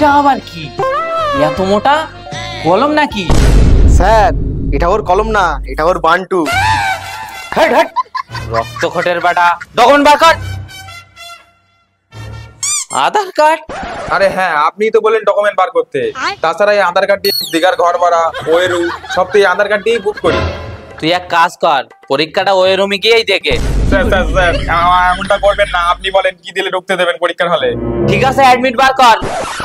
এটা আবার কি? এত মোটা কলম নাকি? স্যার এটা ওর কলম না, এটা ওর বান্টু। রক্তখটের বেটা, ডকুমেন্ট বার কর। আধার কার্ড? আরে হ্যাঁ, আপনি তো বললেন ডকুমেন্ট বার করতে। তাছাড়া এই আধার কার্ড দিয়ে দিঘার ঘর ভাড়া, ওয়েরু সব তো এই আধার কার্ড দিয়েই বুক করি। তুই এক কাজ কর, পরীক্ষাটা ওই রুমে গিয়েই দেখে। স্যার স্যার স্যার এমনটা করবেন না। আপনি বলেন কি দিলে ঢুকতে দেবেন পরীক্ষার হলে? ঠিক আছে, অ্যাডমিট বার কর।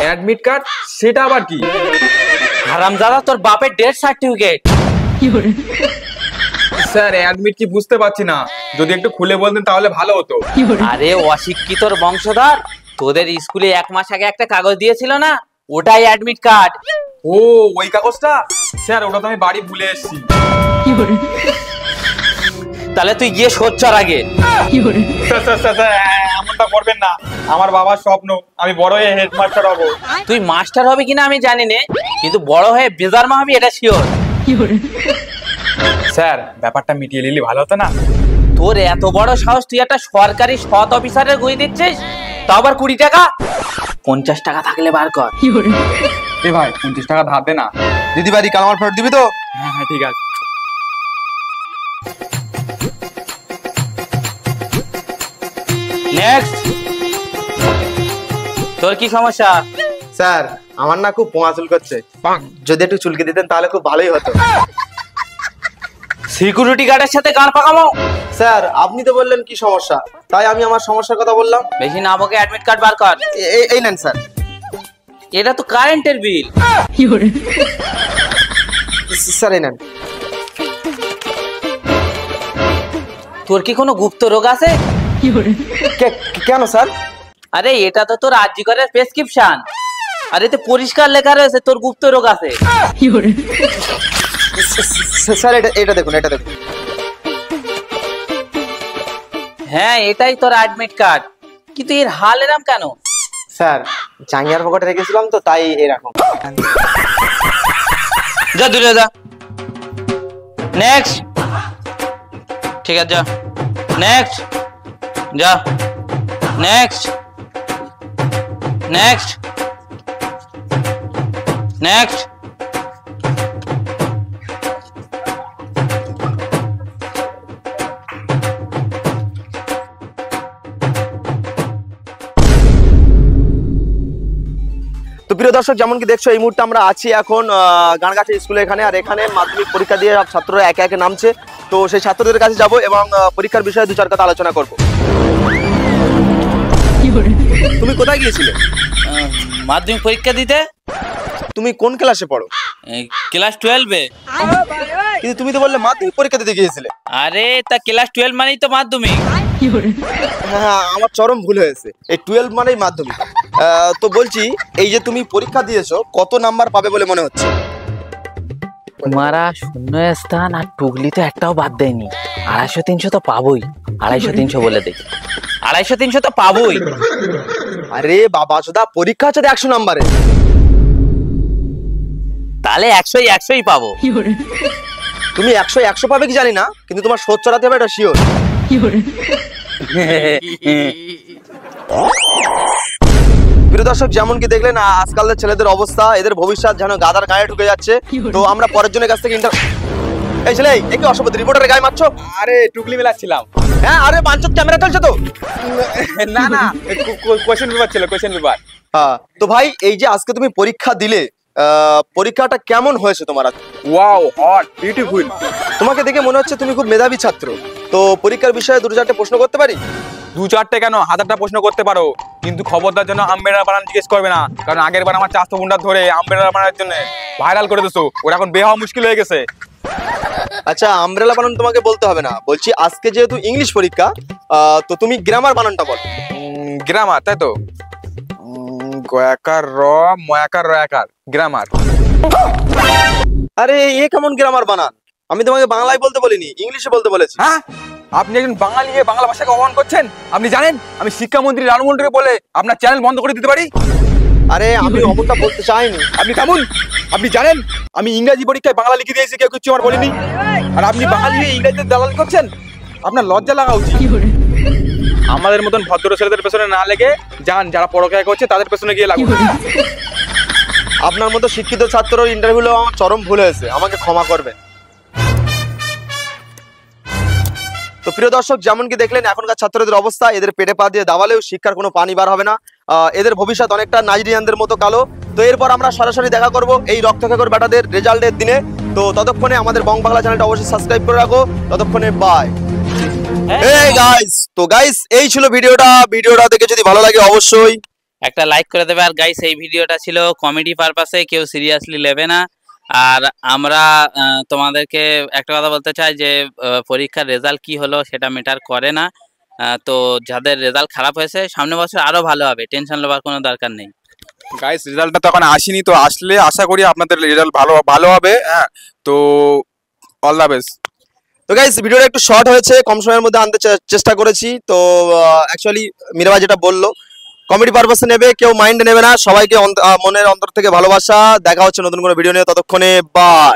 Admit card? সেটা আবার কি? হারামজাদা, তোর বাপের ডেথ সার্টিফিকেট। স্যার অ্যাডমিট কি বুঝতে পারছি না, যদি একটু খুলে বলতেন তাহলে ভালো হতো। আরে অশিক্ষিতর বংশধর, তোদের স্কুলে 1 মাস আগে একটা কাগজ দিয়েছিল না, ওটাই অ্যাডমিট কার্ড। ও ওই কাগজটা? স্যার ওটা তো আমি বাড়ি ভুলে এসেছি। তাহলে তুই গিয়ে সোচ্চার আগে। স্যার স্যার স্যার স্যার, এমনটা করবেন না। আমার বাবার স্বপ্ন আমি বড় হয়ে হেডমাস্টার হব। তুই মাস্টার হবে কিনা আমি জানি না, কিন্তু বড় হয়ে বেজারমা হবি এটা শিওর। স্যার ব্যাপারটা মিটিয়ে নিলে ভালো হতো না? তোর এত বড় সাহস, তুই একটা সরকারি সৎ অফিসারের গুই দিচ্ছিস, তাও আবার 20 টাকা? 50 টাকা থাকলে বার কর। এ ভাই 50 টাকা ধার দে না। দিদি বাড়ি কাল আমার ফেরত দিবি তো? হ্যাঁ হ্যাঁ ঠিক আছে। নেক্সট। তোর কি সমস্যা? স্যার আমার না খুব পোঙা চুল করছে, যদি একটু চুলকে দিতেন তাহলে খুব ভালোই হতো। সিকিউরিটি গার্ডের সাথে গান পাকামো? স্যার আপনি তো বললেন কি সমস্যা, তাই আমি আমার সমস্যার কথা বললাম। বেশি না বকে অ্যাডমিট কার্ড বার কর। এই নেন স্যার। এটা তো কারেন্টের বিল। স্যার এই নেন। তোর কি কোনো গুপ্ত রোগ আছে? কেন স্যার? আরে এটা তো তোর আরজিকরের প্রেসক্রিপশন। আরে এতে পরিষ্কার লেখা রয়েছে তোর গুপ্ত রোগ আছে। স্যার এটা দেখুন, এটা দেখুন। হ্যাঁ এটাই তোর অ্যাডমিট কার্ড, কিন্তু এর হাল এরম কেন? স্যার জাঙ্গিয়ার পকেটে রেখেছিলাম তো তাই এরকম। যা দূরে যা। নেক্সট। ঠিক আছে যা। নেক্সট যা। Next next next. তো প্রিয় দর্শক, যেমন কি দেখছো এই মুহূর্তে আমরা আছি এখন গানগাছি স্কুলে এখানে, আর এখানে মাধ্যমিক পরীক্ষা দিয়ে সব ছাত্ররা একে একে নামছে। তো সেই ছাত্রদের কাছে যাব এবং পরীক্ষার বিষয়ে 2-4 কথা আলোচনা করব। তুমি কোথায় গিয়েছিলে? মাধ্যমিক পরীক্ষা দিতে। তুমি কোন ক্লাসে পড়ো? ক্লাস 12-এ। কিন্তু তুমি তো বললে মাধ্যমিক পরীক্ষা দিতে গিয়েছিলে। আরে তা ক্লাস 12 মানেই তো মাধ্যমিক। হ্যাঁ আমার চরম ভুল হয়েছে, এই 12 মানেই মাধ্যমিক। তো বলছি এই যে তুমি পরীক্ষা দিয়েছো, কত নাম্বার পাবে বলে মনে হচ্ছে? তোমারা শূন্য স্থান আর টুকলি তো একটাও বাদ দেয়নি। 250-300 তো পাবোই। 250-300 বলে দেখি। 250-300 তো পাবোই। আরে বাবা চোদা, পরীক্ষা হচ্ছে 100 নাম্বারে। তাহলে 100-100ই পাবো। তুমি 100 পাবে কি জানি না, কিন্তু তোমার সোচ চড়াতে হবে এটা শিওর। প্রিয় দর্শক, যেমন কি দেখলেন আজকালকার ছেলেদের অবস্থা, এদের ভবিষ্যৎ যেন গাদার গায়ে ঢুকে যাচ্ছে। তো আমরা পরের জনের কাছ থেকে এই ছেলে এই কি অসভ্য রিপোর্টারের গায়ে মারছো? আরে টুকলি মেলাচ্ছিলাম। হ্যাঁ আরে বাঞ্চত, ক্যামেরা চলছে তো? না না, কোশ্চেন পেপার ছিল, কোশ্চেন পেপার। হ্যাঁ তো ভাই, এই যে আজকে তুমি পরীক্ষা দিলে, পরীক্ষাটা কেমন হয়েছে তোমার? Wow, hot, beautiful. তোমাকে দেখে মনে হচ্ছে তুমি খুব মেধাবী ছাত্র। তো পরীক্ষার বিষয়ে 2-4টে প্রশ্ন করতে পারি? 2-4টে কেন, 1000টা প্রশ্ন করতে পারো, কিন্তু খবরদার জন্য আমব্রেলা বানান জিজ্ঞেস করবে না। কারণ আগের বার আমার চাস্তো গুন্ডা ধরে আমব্রেলা বানানোর জন্য ভাইরাল করে দিছো, ওরা এখন বের হওয়া মুশকিল হয়ে গেছে। আচ্ছা আমব্রেলা বানান তোমাকে বলতে হবে না, বলছি আজকে যেহেতু ইংলিশ পরীক্ষা, তো তুমি গ্রামার বানানটা বল। গ্রামার, তাই তো? গয়াকার র ময়াকার রয়াকার, গ্রামার। আরে এ কেমন গ্রামার বানান? আমি তোমাকে বাংলায় বলতে বলিনি, ইংলিশে বলতে বলেছি। হ্যাঁ, আপনি একজন বাঙালি হয়ে বাংলা ভাষাকে অপমান করছেন। আপনি জানেন আমি শিক্ষামন্ত্রী রানুমন্ডলকে বলে আপনার চ্যানেল বন্ধ করে দিতে পারি। আরে আমি অমনটা বলতে চাইনি। আপনি থামুন। আপনি জানেন আমি ইংরেজি পরীক্ষায় বাংলা লিখে দিয়েছি, কেউ কিছু আমার বলেনি। আর আপনি বাঙালি হয়ে ইংরেজিতে দালালি করছেন, আপনার লজ্জা লাগা উচিত। আমাদের মতন ভদ্র ছেলেদের পেছনে না লেগে যান, যারা পড়াশোনা করছে তাদের পেছনে গিয়ে লাগুন। আপনার মতো শিক্ষিত ছাত্রর ইন্টারভিউ আমার চরম ভুল হয়েছে, আমাকে ক্ষমা করবেন। তো প্রিয় দর্শক, যেমন কি দেখলেন এখনকার ছাত্রদের অবস্থা, এদের পেটে পা দিয়ে দাবালেও শিক্ষার কোনো পানি বার হবে না। এদের ভবিষ্যৎ অনেকটা নাইজেরিয়ানদের মতো কালো। তো এরপর আমরা সরাসরি দেখা করব এই রক্তখাকর ব্যাটাদের রেজাল্টের দিনে। তো ততক্ষণে আমাদের বং বাংলা চ্যানেলটা অবশ্যই সাবস্ক্রাইব করে রাখো। ততক্ষণে বাই। এই গাইস, তো গাইস এই ছিল ভিডিওটা দেখে যদি ভালো লাগে অবশ্যই একটা লাইক করে দেবে। আর গাইস এই ভিডিওটা ছিল কমেডি পারপাসে, কেউ সিরিয়াসলি নেবে না। আর আমরা তোমাদেরকে একটা কথা বলতে চাই যে পরীক্ষার রেজাল্ট কি হলো সেটা ম্যাটার করে না। তো যাদের রেজাল্ট খারাপ হয়েছে সামনে বছর আরো ভালো হবে, টেনশন নেবার কোনো দরকার নেই। গাইস রেজাল্টটা তো এখন আসেনি, তো আসলে আশা করি আপনাদের রেজাল্ট ভালো হবে। হ্যাঁ, তো অল দ্য বেস্ট। তো গাইস ভিডিওটা একটু শর্ট হয়েছে, কম সময়ের মধ্যে আনতে চেষ্টা করেছি। তো অ্যাকচুয়ালি মীরা যেটা বললো কমেডি পারপাসে নেবে, কেউ মাইন্ডে নেবে না। সবাইকে মনের অন্তর থেকে ভালোবাসা। দেখা হচ্ছে নতুন কোনো ভিডিও নিয়ে, ততক্ষণে বাই।